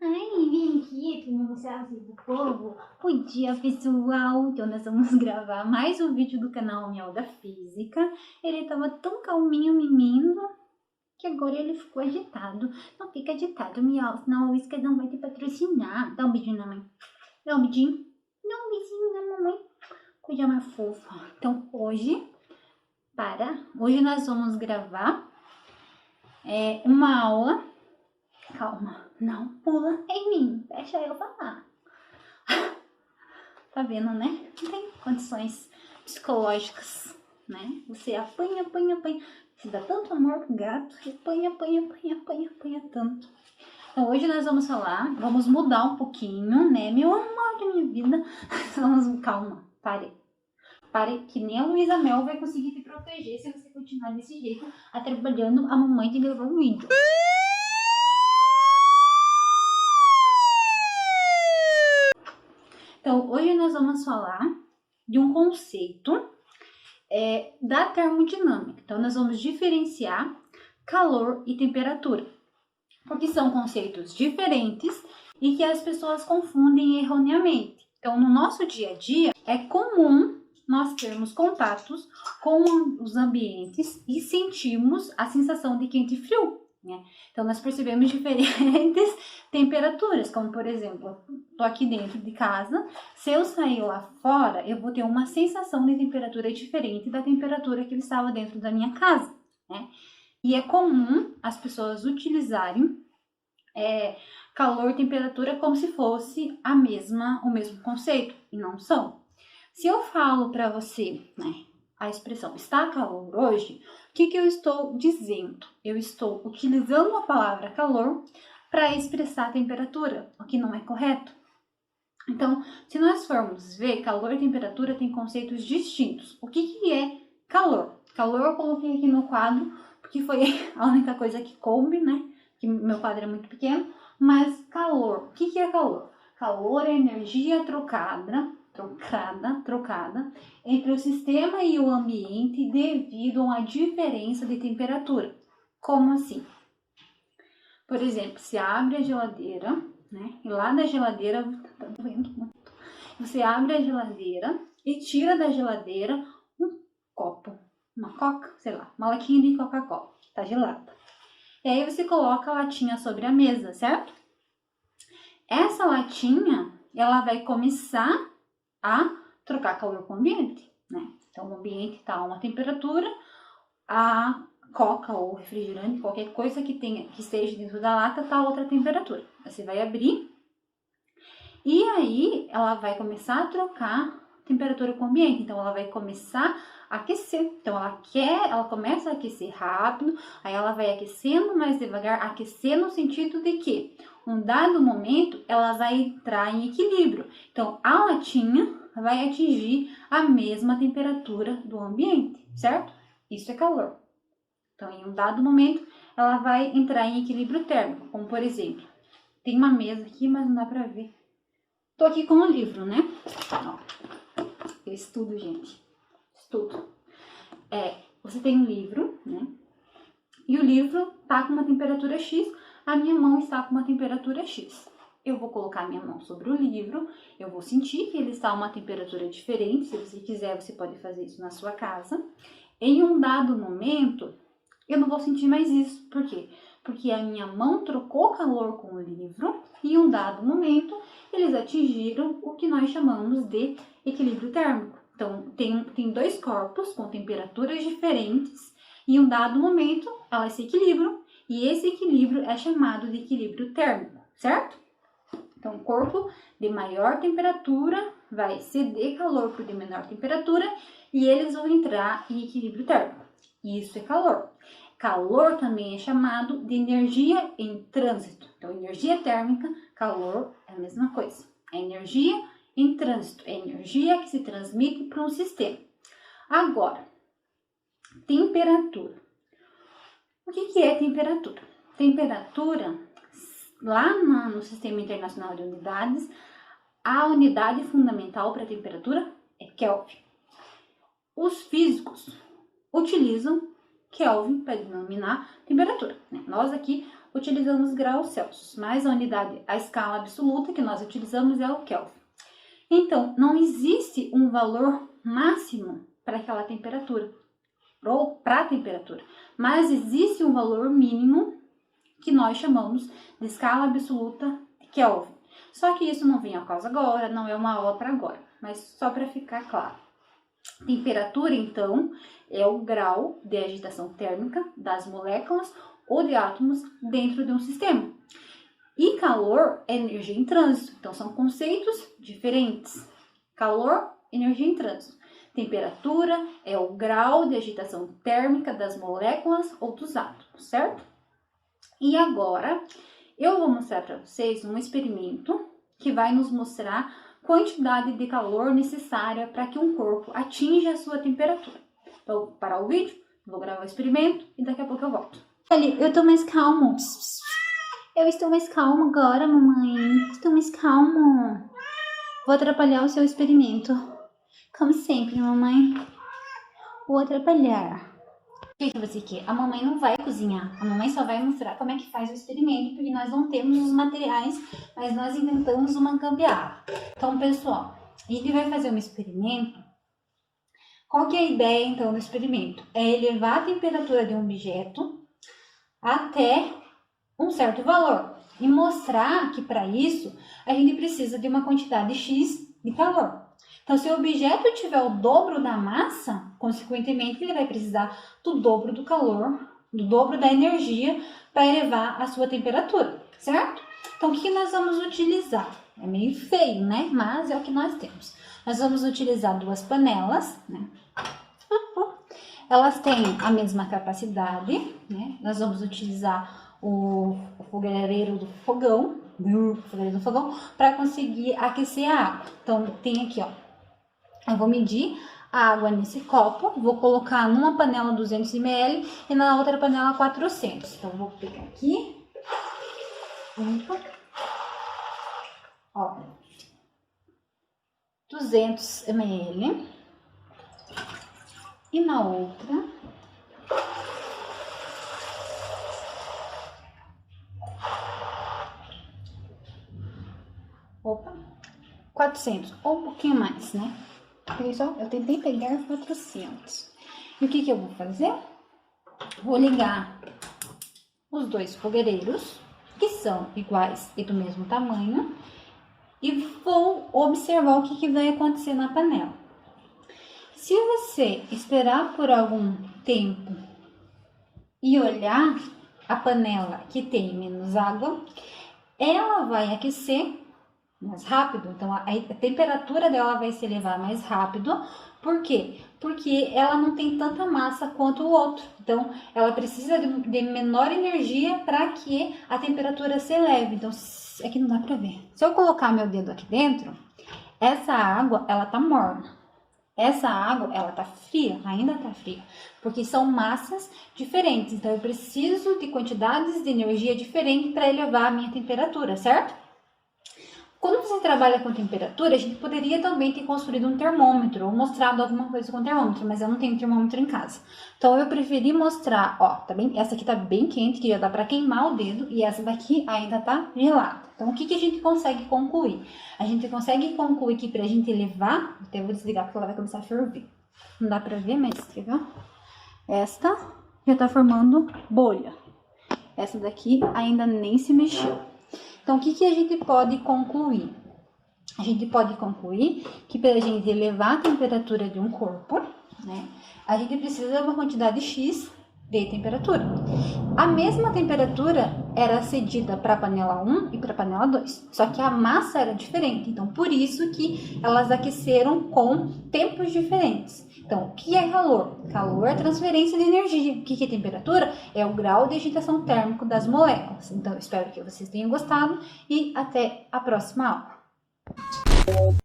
Ai, vim aqui para mostrar assim pro povo. Bom dia, pessoal! Então nós vamos gravar mais um vídeo do canal Miau da Física. Ele tava tão calminho, menino, que agora ele ficou agitado. Não fica agitado, Miau, senão o Whiskas não vai te patrocinar. Dá um beijinho na mãe. Dá um beijinho. Dá um beijinho na mamãe. Coisa mais fofa. Então hoje nós vamos gravar uma aula. Calma, não pula em mim, deixa eu falar. Tá vendo, né? Não tem condições psicológicas, né? Você apanha. Você dá tanto amor pro gato, apanha tanto. Então hoje nós vamos mudar um pouquinho, né? Meu amor da minha vida. Calma, pare, que nem a Luísa Mel vai conseguir te proteger se você continuar desse jeito, atrapalhando a mamãe de gravar um vídeo. Então, hoje nós vamos falar de um conceito da termodinâmica. Então, nós vamos diferenciar calor e temperatura, porque são conceitos diferentes e que as pessoas confundem erroneamente. Então, no nosso dia a dia, é comum nós termos contatos com os ambientes e sentimos a sensação de quente e frio, né? Então, nós percebemos diferentes temperaturas, como por exemplo, tô aqui dentro de casa, se eu sair lá fora, eu vou ter uma sensação de temperatura diferente da temperatura que ele estava dentro da minha casa, né? E é comum as pessoas utilizarem calor e temperatura como se fosse o mesmo conceito, e não são. Se eu falo para você, né, a expressão está calor hoje, o que eu estou dizendo? Eu estou utilizando a palavra calor para expressar a temperatura, o que não é correto. Então, se nós formos ver, calor e temperatura têm conceitos distintos. O que é calor? Calor eu coloquei aqui no quadro, porque foi a única coisa que coube, né? Que meu quadro é muito pequeno. Mas calor, o que é calor? Calor é energia trocada entre o sistema e o ambiente devido a uma diferença de temperatura. Como assim? Por exemplo, se abre a geladeira, né? E lá da geladeira, tá doendo muito. Você abre a geladeira e tira da geladeira um copo, uma coca, sei lá, uma latinha de Coca-Cola, tá gelada. E aí você coloca a latinha sobre a mesa, certo? Essa latinha, ela vai começar a trocar calor com o ambiente, né? Então, o ambiente está a uma temperatura, a coca ou refrigerante, qualquer coisa que esteja dentro da lata, está a outra temperatura. Você vai abrir e aí ela vai começar a trocar temperatura com o ambiente. Então, ela vai começar a aquecer. Então, ela começa a aquecer rápido, aí ela vai aquecendo mais devagar, aquecer no sentido de que, um dado momento, ela vai entrar em equilíbrio. Então, a latinha vai atingir a mesma temperatura do ambiente, certo? Isso é calor. Então, em um dado momento, ela vai entrar em equilíbrio térmico, como por exemplo, tem uma mesa aqui, mas não dá pra ver. Tô aqui com um livro, né? Ó, eu estudo, gente. Estudo. Você tem um livro, né? E o livro tá com uma temperatura X, a minha mão está com uma temperatura X. Eu vou colocar minha mão sobre o livro, eu vou sentir que ele está a uma temperatura diferente. Se você quiser, você pode fazer isso na sua casa. Em um dado momento, eu não vou sentir mais isso. Por quê? Porque a minha mão trocou calor com o livro e em um dado momento eles atingiram o que nós chamamos de equilíbrio térmico. Então, tem dois corpos com temperaturas diferentes e em um dado momento elas se equilibram e esse equilíbrio é chamado de equilíbrio térmico, certo? Então, o corpo de maior temperatura vai ceder calor por de menor temperatura e eles vão entrar em equilíbrio térmico. Isso é calor. Calor também é chamado de energia em trânsito. Então, energia térmica, calor é a mesma coisa. É energia em trânsito, é energia que se transmite para um sistema. Agora, temperatura. O que é temperatura? Temperatura, lá no Sistema Internacional de Unidades, a unidade fundamental para temperatura é Kelvin. Os físicos utilizam Kelvin para denominar temperatura, né? Nós aqui utilizamos graus Celsius, mas a escala absoluta que nós utilizamos é o Kelvin. Então, não existe um valor máximo para aquela temperatura, ou para a temperatura, mas existe um valor mínimo que nós chamamos de escala absoluta de Kelvin. Só que isso não vem ao caso agora, não é uma aula para agora, mas só para ficar claro. Temperatura, então, é o grau de agitação térmica das moléculas ou de átomos dentro de um sistema. E calor é energia em trânsito, então são conceitos diferentes. Calor, energia em trânsito. Temperatura é o grau de agitação térmica das moléculas ou dos átomos, certo? E agora, eu vou mostrar para vocês um experimento que vai nos mostrar a quantidade de calor necessária para que um corpo atinja a sua temperatura. Então, vou parar o vídeo, vou gravar o experimento e daqui a pouco eu volto. Olha, eu tô mais calmo. Eu estou mais calma agora, mamãe. Estou mais calmo. Vou atrapalhar o seu experimento. Como sempre, mamãe. Vou atrapalhar. O que você quer? A mamãe não vai cozinhar. A mamãe só vai mostrar como é que faz o experimento, porque nós não temos os materiais, mas nós inventamos uma gambiarra. Então, pessoal, a gente vai fazer um experimento. Qual que é a ideia, então, do experimento? É elevar a temperatura de um objeto até um certo valor e mostrar que, para isso, a gente precisa de uma quantidade X de calor. Então, se o objeto tiver o dobro da massa, consequentemente, ele vai precisar do dobro do calor, do dobro da energia para elevar a sua temperatura, certo? Então, o que nós vamos utilizar? É meio feio, né? Mas é o que nós temos. Nós vamos utilizar duas panelas, né? Elas têm a mesma capacidade, né? Nós vamos utilizar o fogareiro do fogão, para conseguir aquecer a água. Então, tem aqui, ó. Eu vou medir a água nesse copo, vou colocar numa panela 200 ml e na outra panela 400. Então, eu vou pegar aqui, ó, 200 ml e na outra 400 ou um pouquinho mais, né? Eu tentei pegar 400. E o que eu vou fazer? Vou ligar os dois fogareiros, que são iguais e do mesmo tamanho, e vou observar o que vai acontecer na panela. Se você esperar por algum tempo e olhar a panela que tem menos água, ela vai aquecer mais rápido, então a temperatura dela vai se elevar mais rápido. Por quê? Porque ela não tem tanta massa quanto o outro, então ela precisa de menor energia para que a temperatura se eleve. Então aqui não dá para ver. Se eu colocar meu dedo aqui dentro, essa água ela tá morna. Essa água, ela tá fria, ainda tá fria, porque são massas diferentes. Então eu preciso de quantidades de energia diferentes para elevar a minha temperatura, certo? Quando você trabalha com temperatura, a gente poderia também ter construído um termômetro ou mostrado alguma coisa com termômetro, mas eu não tenho termômetro em casa. Então eu preferi mostrar, ó, tá bem, essa aqui tá bem quente, que já dá para queimar o dedo, e essa daqui ainda tá gelada. Então o que a gente consegue concluir? A gente consegue concluir que pra gente elevar, até eu vou desligar porque ela vai começar a ferver. Não dá pra ver, mas quer ver? Esta já tá formando bolha. Essa daqui ainda nem se mexeu. Então, o que a gente pode concluir? A gente pode concluir que para a gente elevar a temperatura de um corpo, né, a gente precisa de uma quantidade X de temperatura. A mesma temperatura era cedida para a panela 1 e para a panela 2, só que a massa era diferente. Então, por isso que elas aqueceram com tempos diferentes. Então, o que é calor? Calor é transferência de energia. O que é temperatura? É o grau de agitação térmico das moléculas. Então, eu espero que vocês tenham gostado e até a próxima aula.